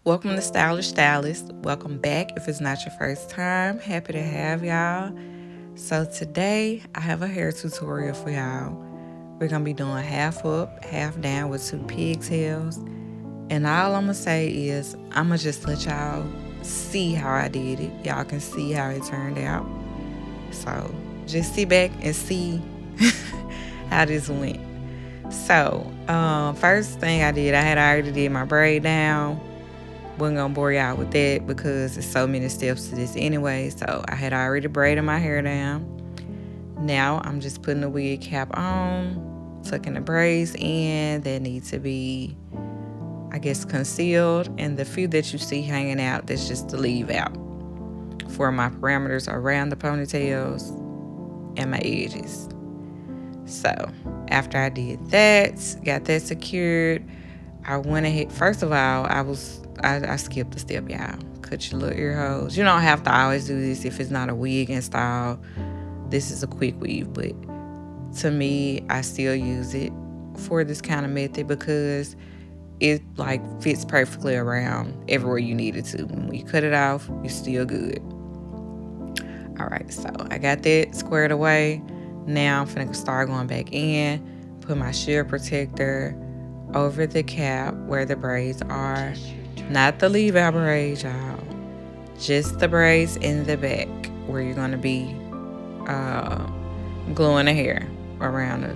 Welcome to Stylish Stylist. Welcome back if it's not your first time. Happy to have y'all. So today I have a hair tutorial for y'all. We're going to be doing half up, half down with 2 pigtails. And all I'm going to say is I'm going to just let y'all see how I did it. Y'all can see how it turned out. So just sit back and see how this went. So first thing I did, I had already did my braid down. Wasn't gonna bore y'all with that because there's so many steps to this anyway. So I had already braided my hair down. Now I'm just putting the wig cap on, tucking the braids in that need to be, I guess, concealed. And the few that you see hanging out, that's just to leave out for my parameters around the ponytails and my edges. So after I did that, got that secured, I went ahead. First of all, I skipped a step, y'all. Cut your little ear holes. You don't have to always do this if it's not a wig install. This is a quick weave, but to me, I still use it for this kind of method because it like fits perfectly around everywhere you need it to. When you cut it off, you're still good. All right, so I got that squared away. Now I'm finna start going back in, put my shear protector over the cap where the braids are. Not the leave out braids, y'all. Just the braids in the back where you're going to be gluing the hair around it.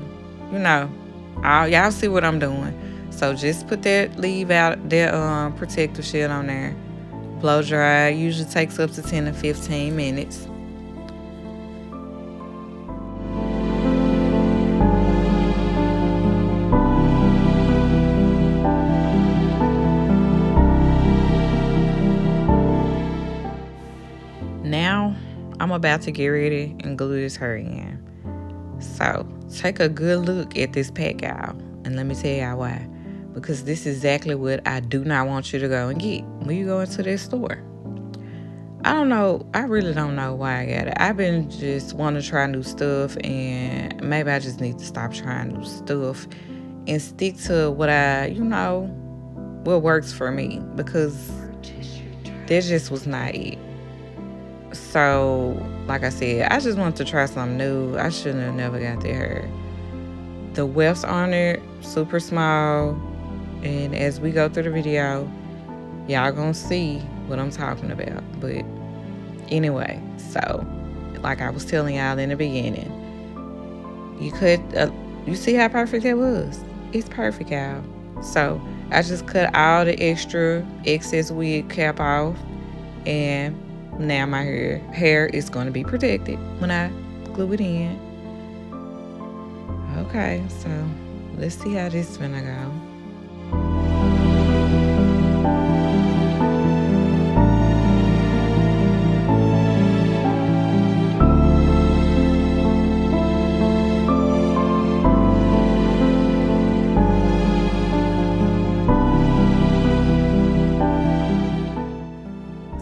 Y'all see what I'm doing. So just put that leave out, that protective shit on there. Blow dry. Usually takes up to 10 to 15 minutes. Now, I'm about to get ready and glue this hair in. So, take a good look at this pack, y'all. And let me tell y'all why. Because this is exactly what I do not want you to go and get when you go into this store. I don't know. I really don't know why I got it. I've been just wanting to try new stuff. And maybe I just need to stop trying new stuff and stick to what what works for me. Because that just was not it. So, like I said, I just wanted to try something new. I shouldn't have never got that hair. The wefts on it, super small. And as we go through the video, y'all gonna see what I'm talking about. But anyway, so, like I was telling y'all in the beginning, you see how perfect that was? It's perfect, y'all. So, I just cut all the excess wig cap off. And now my hair is going to be protected when I glue it in. Okay, so let's see how this is gonna go.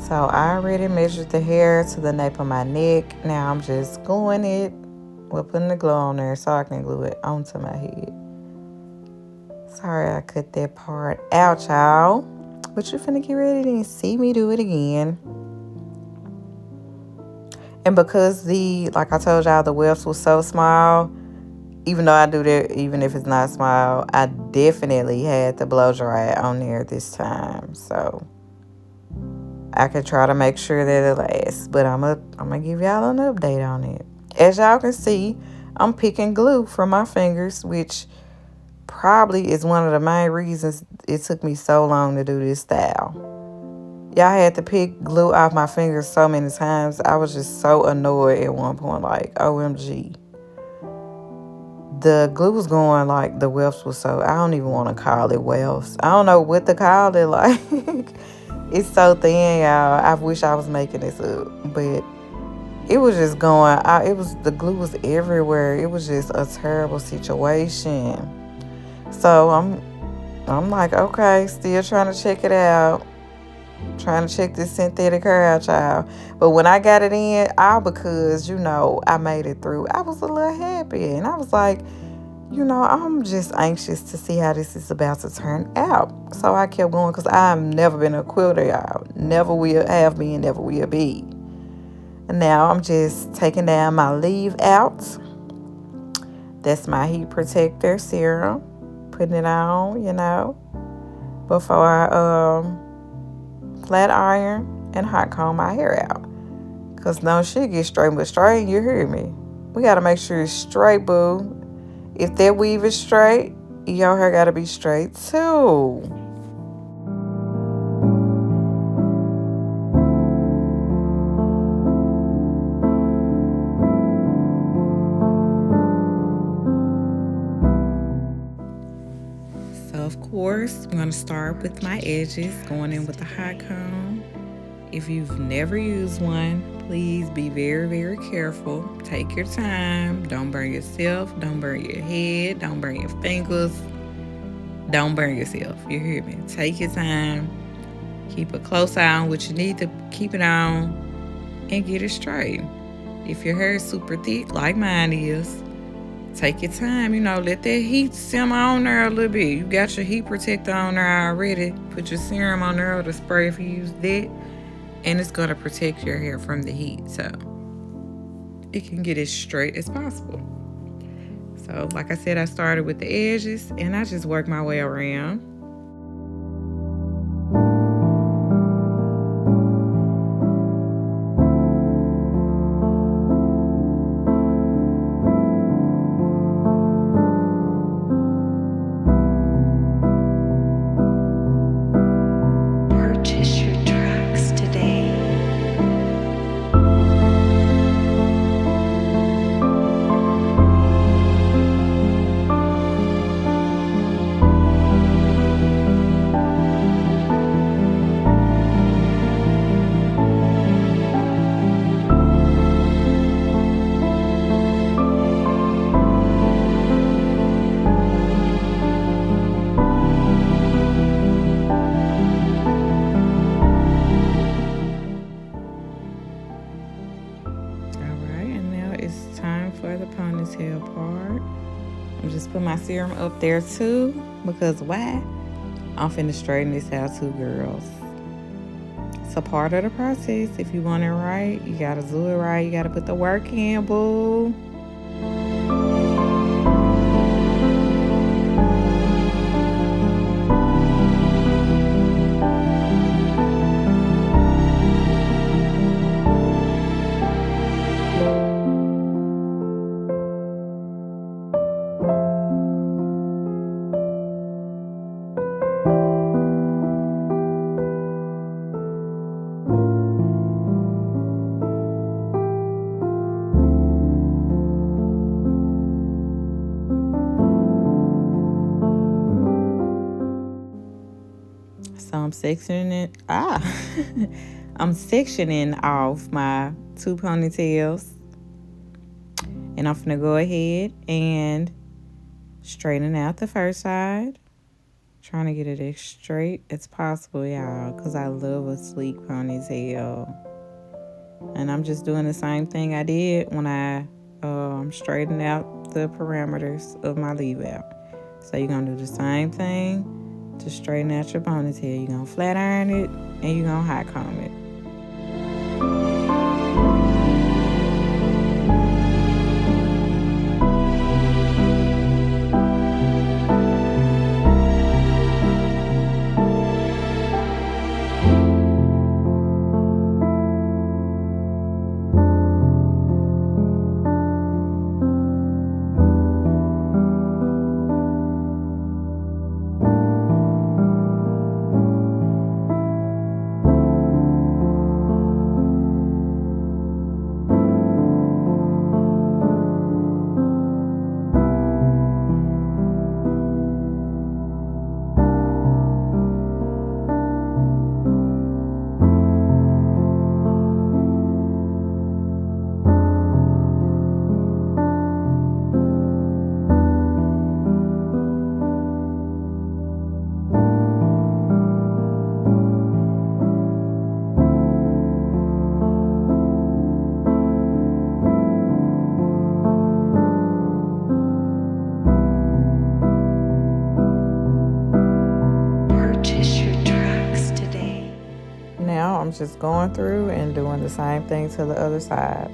So I already measured the hair to the nape of my neck. Now I'm just gluing it. We're putting the glue on there so I can glue it onto my head. Sorry I cut that part out, y'all. But you finna get ready to see me do it again. And because like I told y'all, the wefts was so small, even though I do that, even if it's not small, I definitely had to blow dry it on there this time. So I could try to make sure that it lasts, but I'm gonna give y'all an update on it. As y'all can see, I'm picking glue from my fingers, which probably is one of the main reasons it took me so long to do this style. Y'all had to pick glue off my fingers so many times. I was just so annoyed at one point, like, OMG. The glue was going like the wefts was so, I don't even want to call it wefts. I don't know what to call it, like. It's so thin, y'all. I wish I was making this up, but it was just going. The glue was everywhere. It was just a terrible situation. So I'm like, okay, still trying to check it out, trying to check this synthetic hair out, y'all. But when I got it in, all because I made it through, I was a little happy, and I was like, I'm just anxious to see how this is about to turn out. So I kept going because I've never been a quilter, y'all. Never will have been, and never will be. And now I'm just taking down my leave out. That's my heat protector serum. Putting it on, before I flat iron and hot comb my hair out. Because no shit gets straight but straight, you hear me? We got to make sure it's straight, boo. If that weave is straight, your hair got to be straight too. So of course, I'm going to start with my edges, going in with the hot comb. If you've never used one, please be very, very careful. Take your time. Don't burn yourself. Don't burn your head. Don't burn your fingers. Don't burn yourself. You hear me? Take your time. Keep a close eye on what you need to keep it on and get it straight. If your hair is super thick, like mine is, take your time. Let that heat simmer on there a little bit. You got your heat protector on there already. Put your serum on there or the spray if you use that. And it's going to protect your hair from the heat. So it can get as straight as possible. So like I said, I started with the edges and I just work my way around. For the ponytail part, I'm just put my serum up there too, because why? I'm finna straighten this out too, girls. It's a part of the process. If you want it right, you gotta do it right. You gotta put the work in, boo. So I'm sectioning I'm sectioning off my 2 ponytails. And I'm gonna go ahead and straighten out the first side. Trying to get it as straight as possible, y'all, because I love a sleek ponytail. And I'm just doing the same thing I did when I straightened out the parameters of my leave out. So you're gonna do the same thing to straighten out your ponytail. You're gonna flat iron it and you're gonna hot comb it. I'm just going through and doing the same thing to the other side.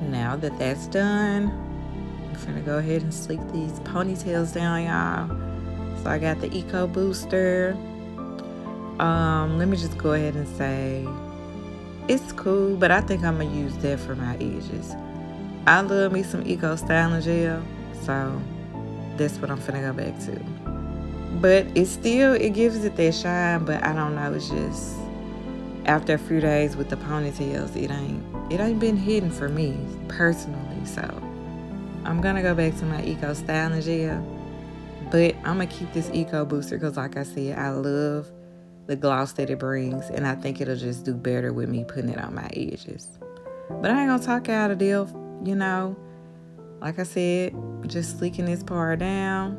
Now that that's done, I'm gonna go ahead and sleek these ponytails down, y'all. So I got the Eco Booster. Let me just go ahead and say it's cool, but I think I'm gonna use that for my edges. I love me some Eco Styling Gel, so that's what I'm finna go back to. But it gives it that shine, but I don't know, it's just after a few days with the ponytails, it ain't been hidden for me personally. So I'm gonna go back to my Eco Styling Gel, but I'm gonna keep this Eco Booster because, like I said, I love the gloss that it brings, and I think it'll just do better with me putting it on my edges. But I ain't gonna talk out a deal, like I said, just sleeking this part down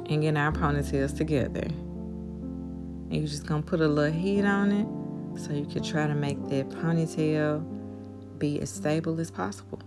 and getting our ponytails together. And you're just gonna put a little heat on it so you can try to make that ponytail be as stable as possible.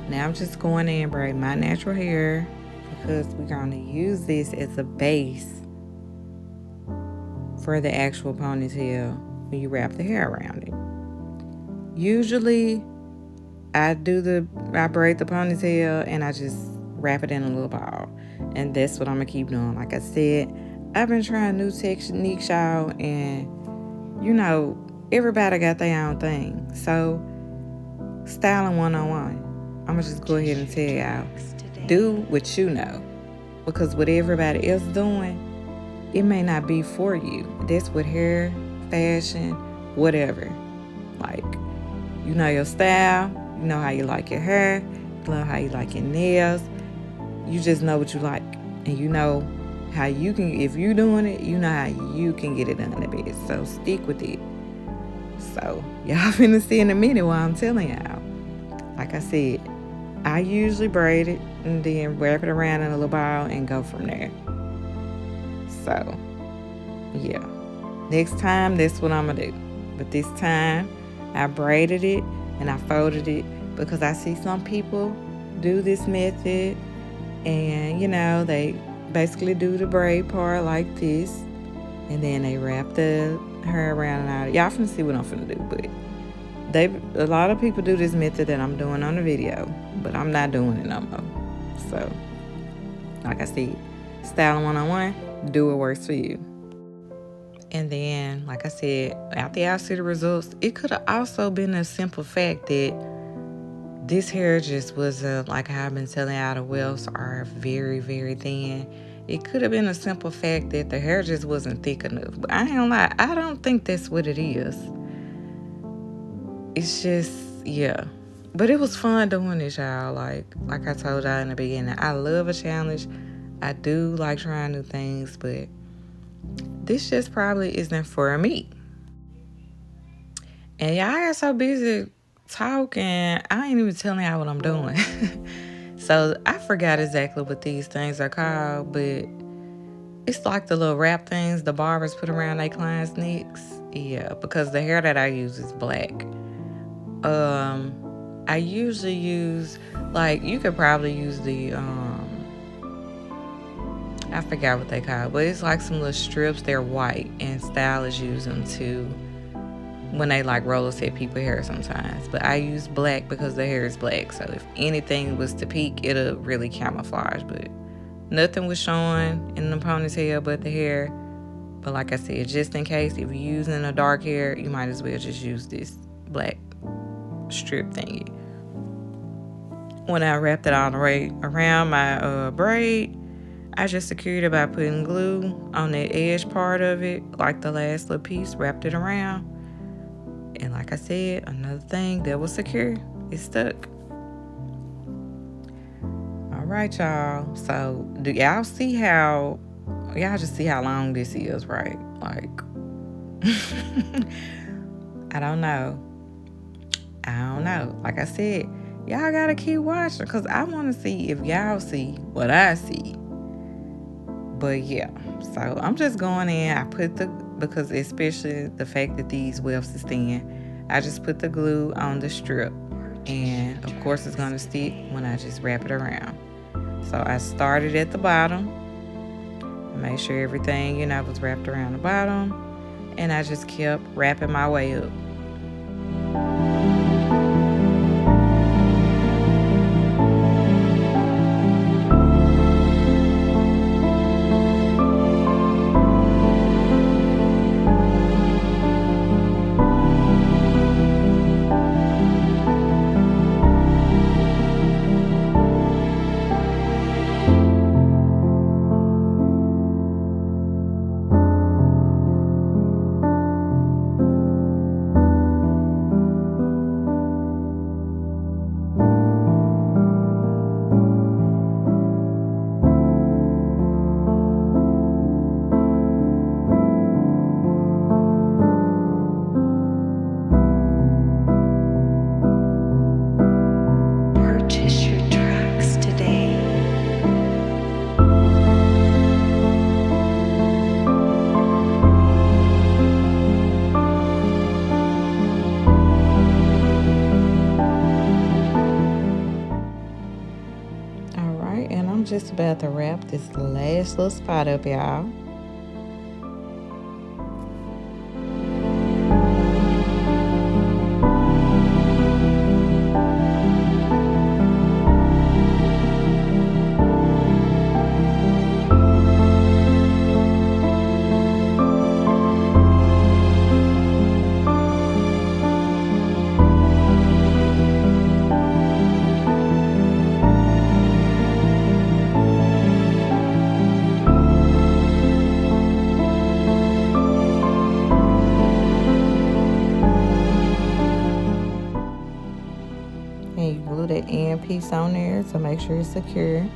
Now I'm just going in and braid my natural hair because we're going to use this as a base for the actual ponytail when you wrap the hair around it. Usually I braid the ponytail and I just wrap it in a little ball. And that's what I'm going to keep doing. Like I said, I've been trying new techniques, y'all, and, everybody got their own thing. So, styling 101, I'm going to just go ahead and tell y'all, do what you know. Because what everybody else doing, it may not be for you. That's with hair, fashion, whatever. Like, you know your style, you know how you like your hair, you know how you like your nails. You just know what you like. And you know how you can, if you're doing it, you know how you can get it done the best. So stick with it. So y'all finna see in a minute what I'm telling y'all. Like I said, I usually braid it and then wrap it around in a little ball and go from there. So, yeah. Next time, that's what I'm going to do. But this time, I braided it and I folded it because I see some people do this method and, they basically do the braid part like this and then they wrap the hair around and out. Y'all finna see what I'm finna do, but a lot of people do this method that I'm doing on the video, but I'm not doing it no more. So, like I said, styling 101, do what works for you. And then, like I said, after y'all see the results, it could have also been a simple fact that this hair just wasn't, like how I've been telling y'all, the wefts are very, very thin. It could have been a simple fact that the hair just wasn't thick enough. But I ain't gonna lie, I don't think that's what it is. It's just, yeah. But it was fun doing this, y'all. Like I told y'all in the beginning, I love a challenge. I do like trying new things, but this just probably isn't for me. And y'all got so busy talking, I ain't even telling y'all what I'm doing. So I forgot exactly what these things are called, but it's like the little wrap things the barbers put around their clients' necks. Yeah, because the hair that I use is black. I usually use, you could probably use the, I forgot what they call it, but it's like some little strips. They're white, and stylists use them too when they roller set people hair sometimes. But I use black because the hair is black. So if anything was to peak, it'll really camouflage. But nothing was showing in the ponytail but the hair. But like I said, just in case, if you're using a dark hair, you might as well just use this black strip thingy. When I wrapped it all the way around my braid, I just secured it by putting glue on the edge part of it, like the last little piece, wrapped it around. And like I said, another thing that was secure, it stuck. All right, y'all. So do y'all just see how long this is, right? I don't know. Like I said, y'all gotta keep watching because I want to see if y'all see what I see. But yeah, so I'm just going in. Because especially the fact that these wefts is thin, I just put the glue on the strip. And of course it's gonna stick when I just wrap it around. So I started at the bottom, made sure everything, was wrapped around the bottom. And I just kept wrapping my way up. I'm just about to wrap this last little spot up, y'all. piece on there to make sure it's secure.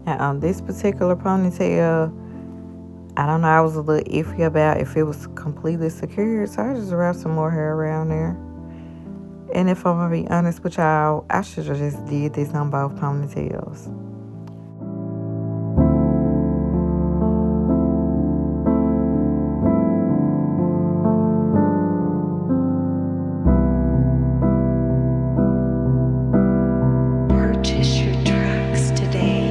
Now, on this particular ponytail, I don't know, I was a little iffy about if it was completely secured, so I just wrapped some more hair around there. And if I'm gonna be honest with y'all, I should have just did this on both ponytails. Purchase your tracks today.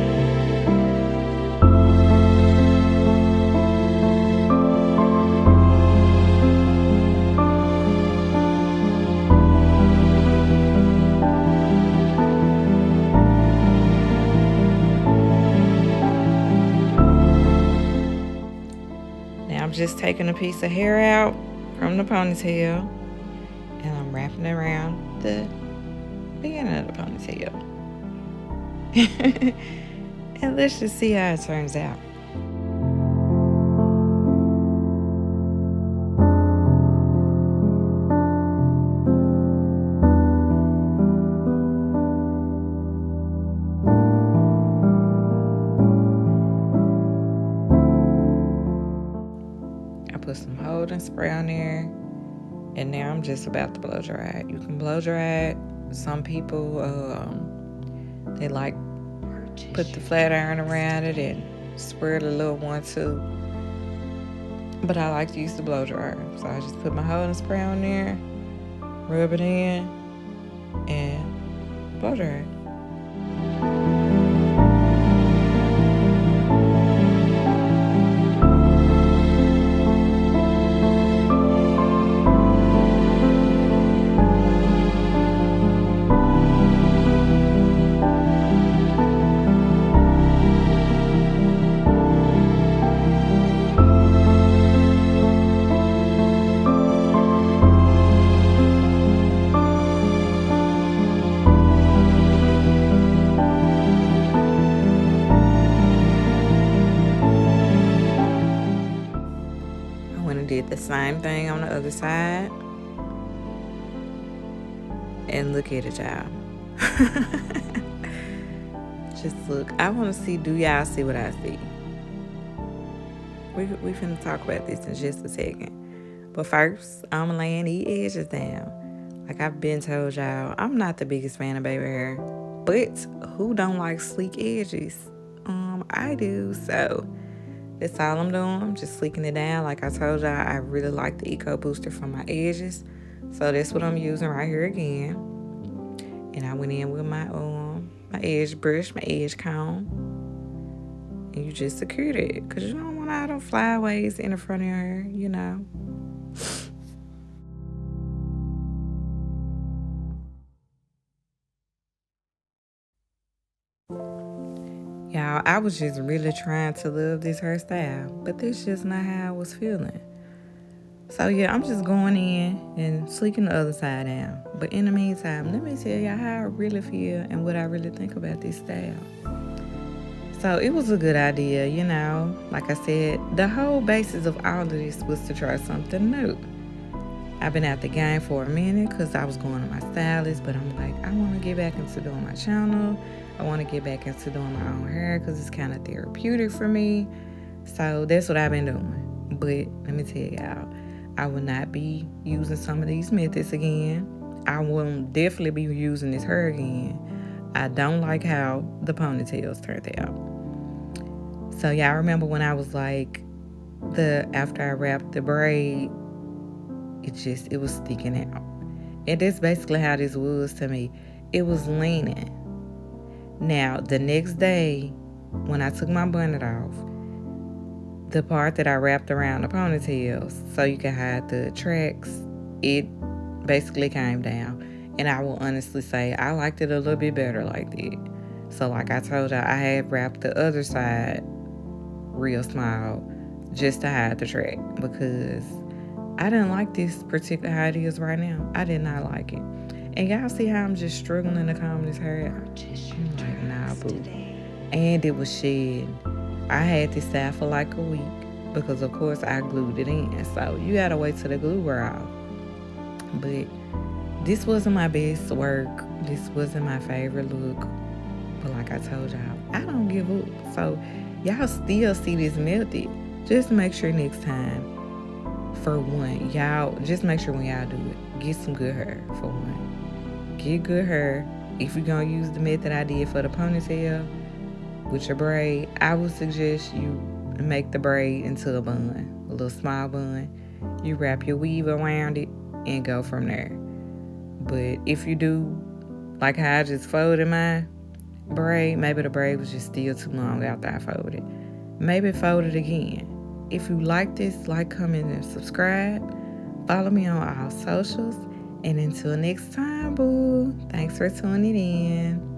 Now I'm just taking a piece of hair out from the ponytail and I'm wrapping it around the beginning of the ponytail. And let's just see how it turns out. I put some holding spray on there, and now I'm just about to blow dry it. You can blow dry it. Some people, they like put the flat iron around it and spread a little one too. But I like to use the blow dryer. So I just put my holding spray on there, rub it in, and blow dry it. Did the same thing on the other side, and look at it, y'all. Just look. I want to see, do y'all see what I see? We finna talk about this in just a second, but first I'm laying these edges down. Like I've been told y'all, I'm not the biggest fan of baby hair, but who don't like sleek edges? I do. So that's all I'm doing. I'm just sleeking it down. Like I told y'all, I really like the Eco Booster for my edges. So that's what I'm using right here again. And I went in with my edge brush, my edge comb. And you just secured it. Because you don't want all them flyaways in the front of your hair, you know. I was just really trying to love this hairstyle, but that's just not how I was feeling. So yeah, I'm just going in and sleeking the other side down. But in the meantime, let me tell y'all how I really feel and what I really think about this style. So it was a good idea, you know. Like I said, the whole basis of all of this was to try something new. I've been out the game for a minute because I was going to my stylist, but I'm like, I want to get back into doing my channel. I want to get back into doing my own hair because it's kind of therapeutic for me. So that's what I've been doing. But let me tell y'all, I will not be using some of these methods again. I will definitely be using this hair again. I don't like how the ponytails turned out. So y'all remember when I was like, the after I wrapped the braid, it was sticking out. And that's basically how this was to me. It was leaning. Now the next day, when I took my bonnet off, the part that I wrapped around the ponytails so you can hide the tracks, it basically came down. And I will honestly say I liked it a little bit better like that. So like I told you, I had wrapped the other side real small just to hide the track because I didn't like this particular how it is right now. I did not like it. And y'all see how I'm just struggling to comb this hair out? Purchase your I'm like, nah, tracks boo. today. And it was shed. I had this style for like a week because, of course, I glued it in. So you gotta wait till the glue wear off. But this wasn't my best work. This wasn't my favorite look. But like I told y'all, I don't give up. So y'all still see this method. Just make sure next time, for one, y'all just make sure when y'all do it, get some good hair for one. Get good hair. If you're gonna use the method I did for the ponytail with your braid, I would suggest you make the braid into a bun, a little small bun. You wrap your weave around it and go from there. But if you do like how I just folded my braid, maybe the braid was just still too long after I folded. Maybe fold it again. If you like this, like, comment, and subscribe. Follow me on all socials. And until next time, boo. Thanks for tuning in.